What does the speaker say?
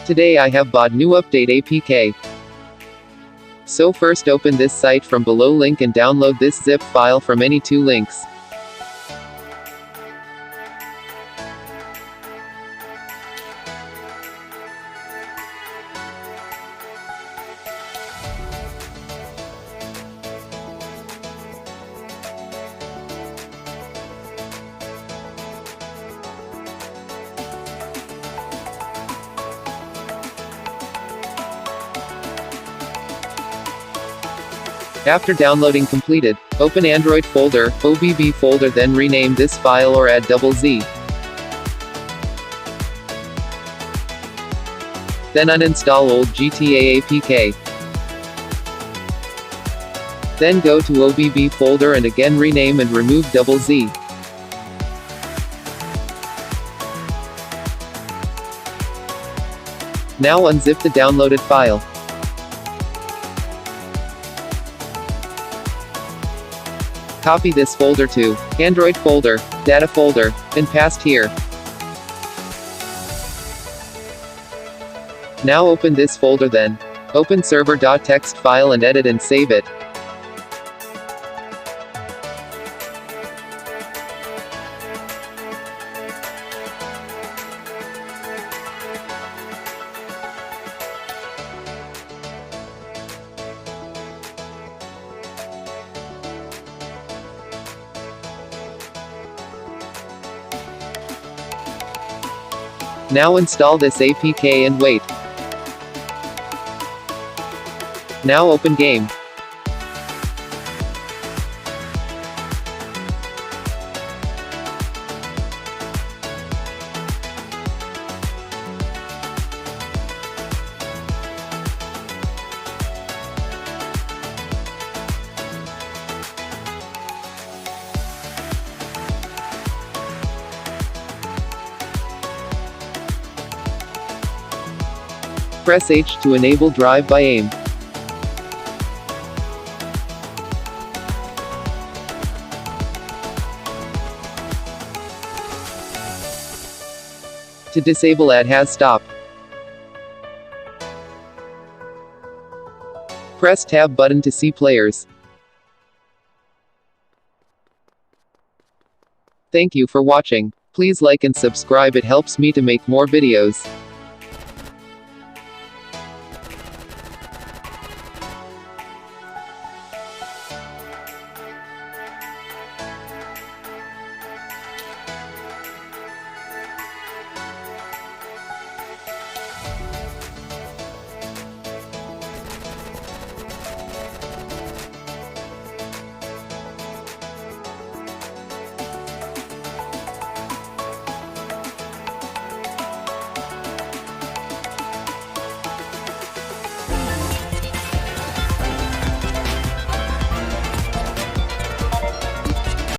Today I have bought new update APK. So first open this site from below link and download this zip file from any two links. After downloading completed, open Android folder, OBB folder, then rename this file or add "Z". Then uninstall old GTA APK. Then go to OBB folder and again rename and remove "Z". Now unzip the downloaded file. Copy this folder to Android folder, data folder, and paste here. Now open this folder, then open server.txt file and edit and save it. Now install this APK and wait. Now open game. Press H to enable drive by aim. To disable add has stop. Press tab button to see players. Thank you for watching. Please like and subscribe, it helps me to make more videos.